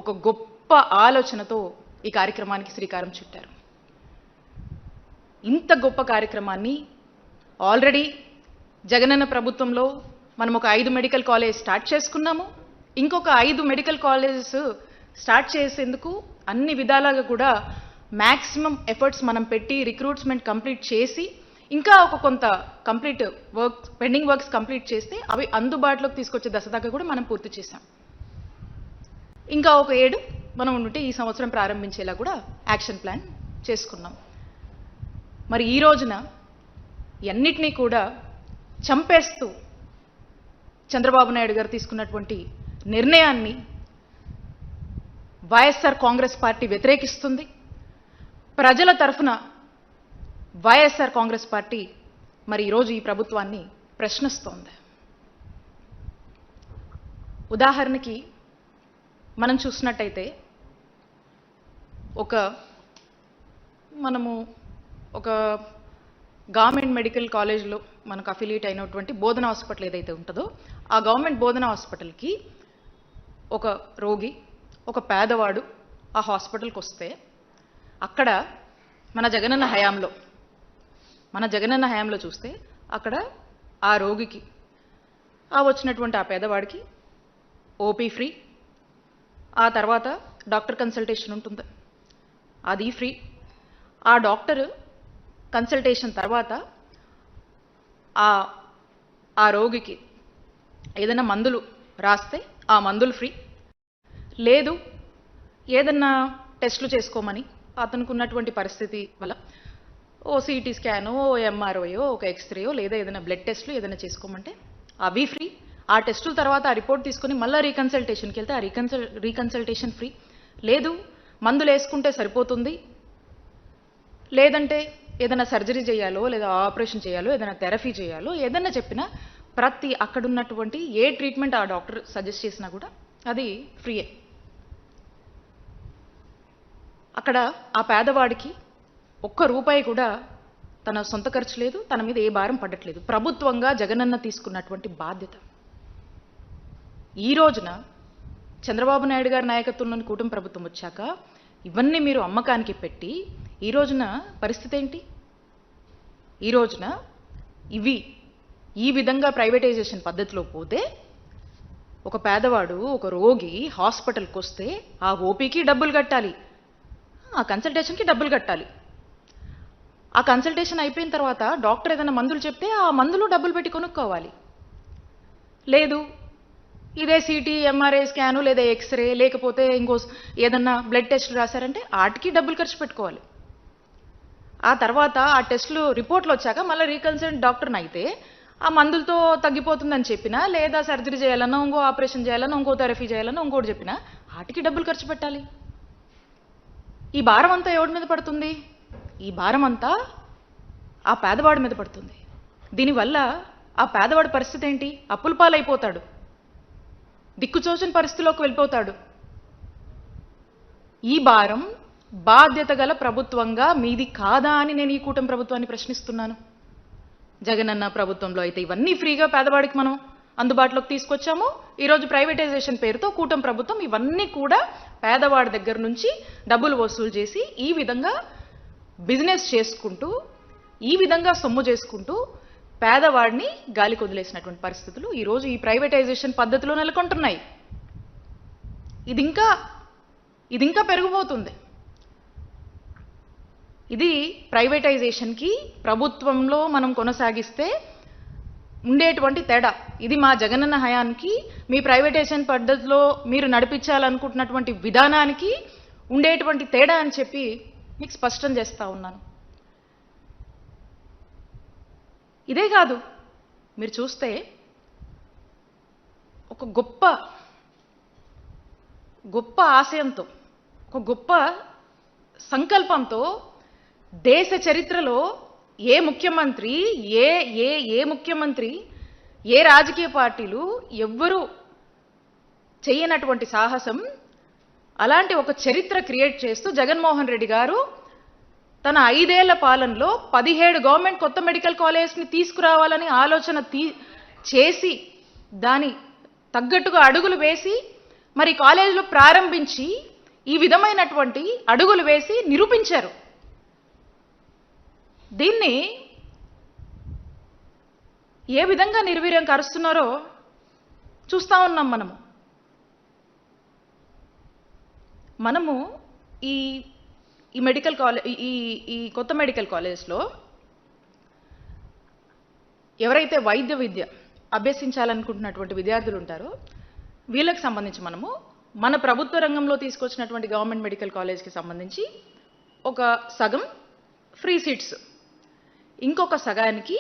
ఒక గొప్ప ఆలోచనతో ఈ కార్యక్రమానికి శ్రీకారం చుట్టారు. ఇంత గొప్ప కార్యక్రమాన్ని ఆల్రెడీ జగనన్న ప్రభుత్వంలో మనం ఒక 5 మెడికల్ కాలేజ్ స్టార్ట్ చేసుకున్నాము. ఇంకొక 5 మెడికల్ కాలేజెస్ స్టార్ట్ చేసేందుకు అన్ని విధాలుగా కూడా మ్యాక్సిమం ఎఫర్ట్స్ మనం పెట్టి రిక్రూట్మెంట్ కంప్లీట్ చేసి ఇంకా ఒక కొంత complete works pending works complete చేస్తే అవి అందుబాటులోకి తీసుకొచ్చే దశ దాకా కూడా మనం పూర్తి చేశాం. ఇంకా ఒక 7 మనం ఉంటే ఈ సంవత్సరం ప్రారంభించేలా కూడా యాక్షన్ ప్లాన్ చేసుకున్నాం. మరి ఈ రోజున అన్నిటినీ కూడా చంపేస్తూ చంద్రబాబు నాయుడు గారు తీసుకున్నటువంటి నిర్ణయాన్ని వైఎస్ఆర్ కాంగ్రెస్ పార్టీ వ్యతిరేకిస్తుంది. ప్రజల తరఫున వైఎస్ఆర్ కాంగ్రెస్ పార్టీ మరి ఈరోజు ఈ ప్రభుత్వాన్ని ప్రశ్నిస్తోంది. ఉదాహరణకి మనం చూసినట్టయితే మనము ఒక గవర్నమెంట్ మెడికల్ కాలేజ్లో మనకు అఫిలియేట్ అయినటువంటి బోధన హాస్పిటల్ ఏదైతే ఉంటుందో ఆ గవర్నమెంట్ బోధన హాస్పిటల్కి ఒక రోగి ఒక పేదవాడు ఆ హాస్పిటల్కి వస్తే అక్కడ మన జగనన్న హయాంలో చూస్తే అక్కడ ఆ రోగికి వచ్చినటువంటి ఆ పేదవాడికి ఓపీ ఫ్రీ, ఆ తర్వాత డాక్టర్ కన్సల్టేషన్ ఉంటుంది అది ఫ్రీ. ఆ డాక్టర్ కన్సల్టేషన్ తర్వాత ఆ రోగికి ఏదైనా మందులు రాస్తే ఆ మందులు ఫ్రీ. లేదు ఏదన్నా టెస్టులు చేసుకోమని అతనికి ఉన్నటువంటి పరిస్థితి వల్ల ఓ సిటీ స్కానో ఓ ఎంఆర్ఓయో ఒక ఎక్స్రేయో లేదా ఏదైనా బ్లడ్ టెస్టులు ఏదైనా చేసుకోమంటే అవి ఫ్రీ. ఆ టెస్టుల తర్వాత ఆ రిపోర్ట్ తీసుకొని మళ్ళీ రీకన్సల్టేషన్కి వెళ్తే ఆ రీకన్సల్టేషన్ ఫ్రీ. లేదు మందులు వేసుకుంటే సరిపోతుంది, లేదంటే ఏదైనా సర్జరీ చేయాలో లేదా ఆపరేషన్ చేయాలో ఏదైనా థెరపీ చేయాలో ఏదైనా చెప్పినా ప్రతి అక్కడున్నటువంటి ఏ ట్రీట్మెంట్ ఆ డాక్టర్ సజెస్ట్ చేసినా కూడా అది ఫ్రీయే. అక్కడ ఆ పేదవాడికి ₹1 కూడా తన సొంత ఖర్చు లేదు, తన మీద ఏ భారం పడట్లేదు. ప్రభుత్వంగా జగనన్న తీసుకున్నటువంటి బాధ్యత. ఈ రోజున చంద్రబాబు నాయుడు గారి నాయకత్వంలోని కూటమి ప్రభుత్వం వచ్చాక ఇవన్నీ మీరు అమ్మకానికి పెట్టి ఈ రోజున పరిస్థితి ఏంటి? ఈ రోజున ఈ విధంగా ప్రైవేటైజేషన్ పద్ధతిలో పోతే ఒక పేదవాడు ఒక రోగి హాస్పిటల్కి వస్తే ఆ ఓపీకి డబ్బులు కట్టాలి, ఆ కన్సల్టేషన్కి డబ్బులు కట్టాలి. ఆ కన్సల్టేషన్ అయిపోయిన తర్వాత డాక్టర్ ఏదైనా మందులు చెప్తే ఆ మందులు డబ్బులు పెట్టి కొనుక్కోవాలి. లేదు ఇదే సిటీ ఎంఆర్ఐ స్కాను లేదా ఎక్స్రే లేకపోతే ఇంకో ఏదన్నా బ్లడ్ టెస్ట్లు రాశారంటే వాటికి డబ్బులు ఖర్చు పెట్టుకోవాలి. ఆ తర్వాత ఆ టెస్టులు రిపోర్ట్లు వచ్చాక మళ్ళీ రీకన్సల్ట్ డాక్టర్ని అయితే ఆ మందులతో తగ్గిపోతుందని చెప్పినా లేదా సర్జరీ చేయాలన్నా ఇంకో ఆపరేషన్ చేయాలన్నా ఇంకో థెరపీ చేయాలన్నా ఇంకోటి చెప్పినా వాటికి డబ్బులు ఖర్చు పెట్టాలి. ఈ భారం అంతా ఎవరి మీద పడుతుంది? ఈ భారం అంతా ఆ పేదవాడి మీద పడుతుంది. దీనివల్ల ఆ పేదవాడి పరిస్థితి ఏంటి? అప్పుల పాలైపోతాడు, దిక్కుచోచని పరిస్థితిలోకి వెళ్ళిపోతాడు. ఈ భారం బాధ్యత గల ప్రభుత్వంగా మీది కాదా అని నేను ఈ కూటమి ప్రభుత్వాన్ని ప్రశ్నిస్తున్నాను. జగనన్న ప్రభుత్వంలో అయితే ఇవన్నీ ఫ్రీగా పేదవాడికి మనం అందుబాటులోకి తీసుకొచ్చాము. ఈరోజు ప్రైవేటైజేషన్ పేరుతో కూటమి ప్రభుత్వం ఇవన్నీ కూడా పేదవాడి దగ్గర నుంచి డబ్బులు వసూలు చేసి ఈ విధంగా బిజినెస్ చేసుకుంటూ ఈ విధంగా సొమ్ము చేసుకుంటూ పేదవాడిని గాలికి వదిలేసినటువంటి పరిస్థితులు ఈరోజు ఈ ప్రైవేటైజేషన్ పద్ధతిలో నెలకొంటున్నాయి. ఇది ఇంకా పెరిగిపోతుంది. ఇది ప్రైవేటైజేషన్కి ప్రభుత్వంలో మనం కొనసాగిస్తే ఉండేటువంటి తేడా. ఇది మా జగనన్న హయానికి మీ ప్రైవేటైజేషన్ పద్ధతిలో మీరు నడిపించాలనుకుంటున్నటువంటి విధానానికి ఉండేటువంటి తేడా అని చెప్పి మీకు స్పష్టం చేస్తా ఉన్నాను. ఇదే కాదు, మీరు చూస్తే ఒక గొప్ప ఆశయంతో ఒక గొప్ప సంకల్పంతో దేశ చరిత్రలో ఏ ముఖ్యమంత్రి ఏ రాజకీయ పార్టీలు ఎవ్వరూ చేయనటువంటి సాహసం, అలాంటి ఒక చరిత్ర క్రియేట్ చేస్తూ జగన్మోహన్ రెడ్డి గారు తన 5 ఏళ్ల పాలనలో 17 గవర్నమెంట్ కొత్త మెడికల్ కాలేజ్ని తీసుకురావాలని ఆలోచన చేసి దాని తగ్గట్టుగా అడుగులు వేసి మరి కాలేజీలో ప్రారంభించి ఈ విధమైనటువంటి అడుగులు వేసి నిరూపించారు. దీన్ని ఏ విధంగా నిర్వీర్యం కరుస్తున్నారో చూస్తా ఉన్నాం. మనము ఈ మెడికల్ కాలేజ్ ఈ కొత్త మెడికల్ కాలేజ్లో ఎవరైతే వైద్య విద్య అభ్యసించాలనుకుంటున్నటువంటి విద్యార్థులు ఉంటారో వీళ్ళకి సంబంధించి మనము మన ప్రభుత్వ రంగంలో తీసుకొచ్చినటువంటి గవర్నమెంట్ మెడికల్ కాలేజ్కి సంబంధించి ఒక సగం ఫ్రీ సీట్స్, ఇంకొక సగానికి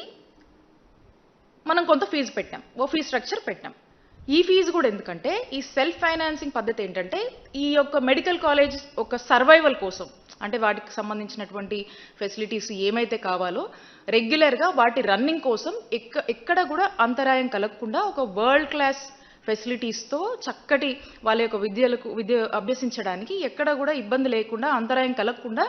మనం కొంత ఫీజు పెట్టాం, ఓ ఫీ స్ట్రక్చర్ పెట్టాం. ఈ ఫీజు కూడా ఎందుకంటే ఈ సెల్ఫ్ ఫైనాన్సింగ్ పద్ధతి ఏంటంటే ఈ యొక్క మెడికల్ కాలేజ్ ఒక సర్వైవల్ కోసం, అంటే వాటికి సంబంధించినటువంటి ఫెసిలిటీస్ ఏమైతే కావాలో రెగ్యులర్గా వాటి రన్నింగ్ కోసం ఎక్కడ కూడా అంతరాయం కలగకుండా ఒక వరల్డ్ క్లాస్ ఫెసిలిటీస్తో చక్కటి వాళ్ళ యొక్క విద్య అభ్యసించడానికి ఎక్కడ కూడా ఇబ్బంది లేకుండా, అంతరాయం కలగకుండా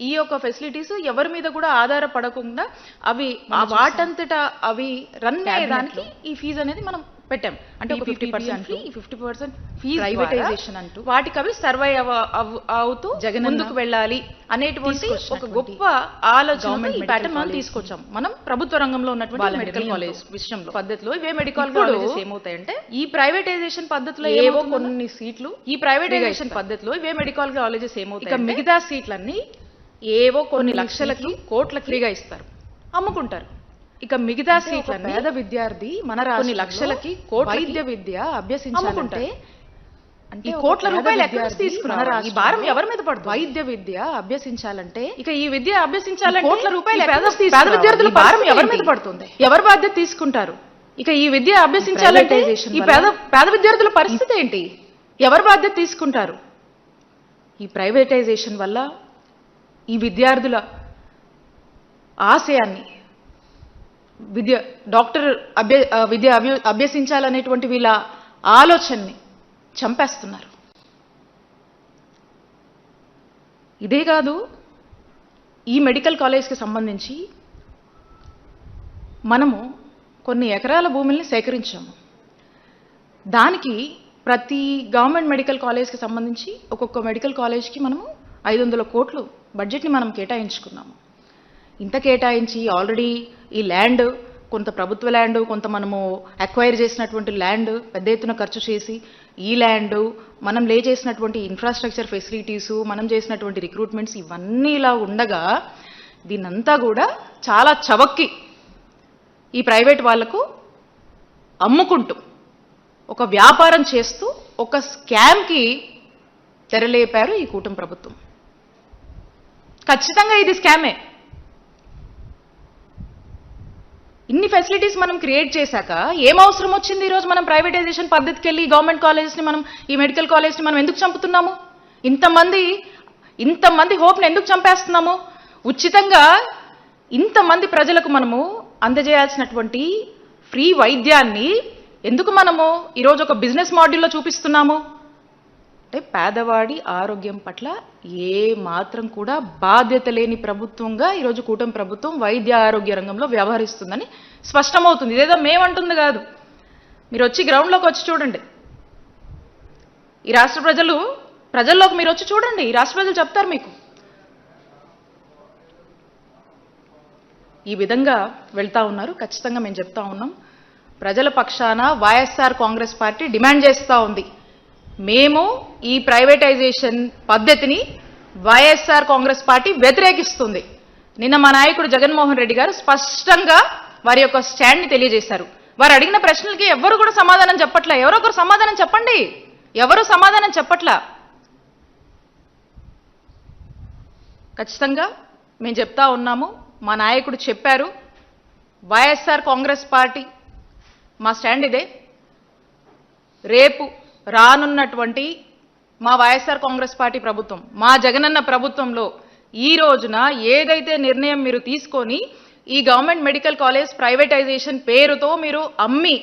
ఈ యొక్క ఫెసిలిటీస్ ఎవరి మీద కూడా ఆధారపడకుండా అవి వాటంతటా అవి రన్ అయ్యేదానికి ఈ ఫీజు అనేది మనం పెట్టాం. అంటే ఒక 50% ఫీజు ప్రైవేటైజేషన్ అంటూ వాటికి అవి సర్వై అవుతూ ముందుకు వెళ్ళాలి అనేటువంటి ఒక గొప్ప ఆలోచన ఈ ప్యాటర్న్ మనం తీసుకొచ్చాం. మనం ప్రభుత్వ రంగంలో ఉన్నటువంటి మెడికల్ కాలేజ్ విషయంలో పద్ధతిలో ఇవే మెడికల్ కాలేజెస్ ఏమవుతాయంటే ఈ ప్రైవేటైజేషన్ పద్ధతిలో ఏవో కొన్ని సీట్లు, ఈ ప్రైవేటైజేషన్ పద్ధతిలో ఇవే మెడికల్ కాలేజెస్ ఏమవుతాయి ఇక మిగతా సీట్లన్నీ ఏవో కొన్ని లక్షలకి కోట్లకి ఫ్రీగా ఇస్తారు, అమ్ముకుంటారు. ఇక మిగతా సీట్లన్నీ పేద విద్యార్థి మన కొన్ని లక్షలకి వైద్య విద్య అభ్యసించాలంటే ఈ కోట్ల రూపాయలు ఎక్కడ నుంచి తీసుకున్నారు? ఈ భారం ఎవరి మీద పడుతుంది? వైద్య విద్య అభ్యసించాలంటే ఇక ఈ విద్య అభ్యసించాలంటే కోట్ల రూపాయలు పేద విద్యార్థుల భారం ఎవరి మీద పడుతుంది? ఎవరు బాధ్యత తీసుకుంటారు? ఇక ఈ విద్య అభ్యసించాలంటే ఈ పేద విద్యార్థుల పరిస్థితి ఏంటి? ఎవరు బాధ్యత తీసుకుంటారు? ఈ ప్రైవేటైజేషన్ వల్ల ఈ విద్యార్థుల ఆశయాన్ని డాక్టర్ విద్య అభ్యసించాలనేటువంటి వీళ్ళ ఆలోచనని చంపేస్తున్నారు. ఇదే కాదు, ఈ మెడికల్ కాలేజ్కి సంబంధించి మనము కొన్ని ఎకరాల భూముల్ని సేకరించాము. దానికి ప్రతి గవర్నమెంట్ మెడికల్ కాలేజ్కి సంబంధించి ఒక్కొక్క మెడికల్ కాలేజ్కి మనము 500 కోట్లు బడ్జెట్ని మనం కేటాయించుకున్నాము. ఇంత కేటాయించి ఆల్రెడీ ఈ ల్యాండ్ కొంత ప్రభుత్వ ల్యాండ్, కొంత మనము అక్వైర్ చేసినటువంటి ల్యాండ్ పెద్ద ఎత్తున ఖర్చు చేసి ఈ ల్యాండ్ మనం లే చేసినటువంటి ఇన్ఫ్రాస్ట్రక్చర్ ఫెసిలిటీసు, మనం చేసినటువంటి రిక్రూట్మెంట్స్ ఇవన్నీ ఇలా ఉండగా దీన్నంతా కూడా చాలా చవక్కి ఈ ప్రైవేట్ వాళ్లకు అమ్ముకుంటూ ఒక వ్యాపారం చేస్తూ ఒక స్కామ్కి తెరలేపారు ఈ కూటమి ప్రభుత్వం. ఖచ్చితంగా ఇది స్కామే. ఇన్ని ఫెసిలిటీస్ మనం క్రియేట్ చేశాక ఏం అవసరం వచ్చింది ఈరోజు మనం ప్రైవేటైజేషన్ పద్ధతికి వెళ్ళి గవర్నమెంట్ కాలేజెస్ని మనం ఈ మెడికల్ కాలేజ్ని మనం ఎందుకు చంపుతున్నాము? ఇంతమంది హోప్ని ఎందుకు చంపేస్తున్నాము? ఉచితంగా ఇంతమంది ప్రజలకు మనము అందజేయాల్సినటువంటి ఫ్రీ వైద్యాన్ని ఎందుకు మనము ఈరోజు ఒక బిజినెస్ మోడల్లో చూపిస్తున్నాము? అంటే పేదవాడి ఆరోగ్యం పట్ల ఏ మాత్రం కూడా బాధ్యత లేని ప్రభుత్వంగా ఈరోజు కూటమి ప్రభుత్వం వైద్య ఆరోగ్య రంగంలో వ్యవహరిస్తుందని స్పష్టమవుతుంది. ఇదేదో మేమంటుంది కాదు, మీరు వచ్చి గ్రౌండ్లోకి వచ్చి చూడండి. ఈ రాష్ట్ర ప్రజల్లోకి మీరు వచ్చి చూడండి, ఈ రాష్ట్ర ప్రజలు చెప్తారు మీకు. ఈ విధంగా వెళ్తా ఉన్నారు. ఖచ్చితంగా మేము చెప్తా ఉన్నాం, ప్రజల పక్షాన వైఎస్ఆర్ కాంగ్రెస్ పార్టీ డిమాండ్ చేస్తూ ఉంది. మేము ఈ ప్రైవేటైజేషన్ పద్ధతిని వైఎస్ఆర్ కాంగ్రెస్ పార్టీ వ్యతిరేకిస్తుంది. నిన్న మా నాయకుడు జగన్మోహన్ రెడ్డి గారు స్పష్టంగా వారి యొక్క స్టాండ్ని తెలియజేశారు. వారు అడిగిన ప్రశ్నలకి ఎవరు కూడా సమాధానం చెప్పట్లా. ఎవరో ఒకరు సమాధానం చెప్పండి. ఎవరు సమాధానం చెప్పట్లా. ఖచ్చితంగా మేము చెప్తా ఉన్నాము, మా నాయకుడు చెప్పారు, వైఎస్ఆర్ కాంగ్రెస్ పార్టీ మా స్టాండ్ ఇదే. రేపు రానున్నటువంటి మా వైఎస్ఆర్ కాంగ్రెస్ పార్టీ ప్రభుత్వం, మా జగనన్న ప్రభుత్వంలో ఈ రోజున ఏదైతే నిర్ణయం మీరు తీసుకొని ఈ గవర్నమెంట్ మెడికల్ కాలేజ్ ప్రైవేటైజేషన్ పేరుతో మీరు అమ్మి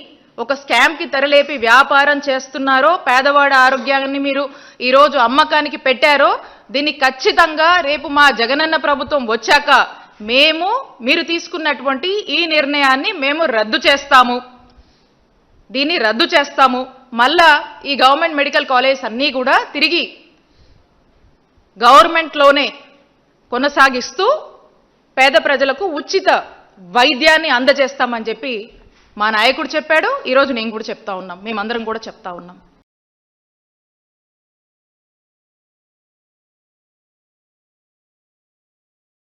ఒక స్కామ్కి తెరలేపి వ్యాపారం చేస్తున్నారో, పేదవాడి ఆరోగ్యాన్ని మీరు ఈరోజు అమ్మకానికి పెట్టారో, దీన్ని ఖచ్చితంగా రేపు మా జగనన్న ప్రభుత్వం వచ్చాక మీరు తీసుకున్నటువంటి ఈ నిర్ణయాన్ని మేము రద్దు చేస్తాము. దీన్ని రద్దు చేస్తాము. మళ్ళా ఈ గవర్నమెంట్ మెడికల్ కాలేజ్ అన్నీ కూడా తిరిగి గవర్నమెంట్లోనే కొనసాగిస్తూ పేద ప్రజలకు ఉచిత వైద్యాన్ని అందజేస్తామని చెప్పి మా నాయకుడు చెప్పాడు. ఈరోజు నేను కూడా చెప్తా ఉన్నాం, మేమందరం కూడా చెప్తా ఉన్నాం.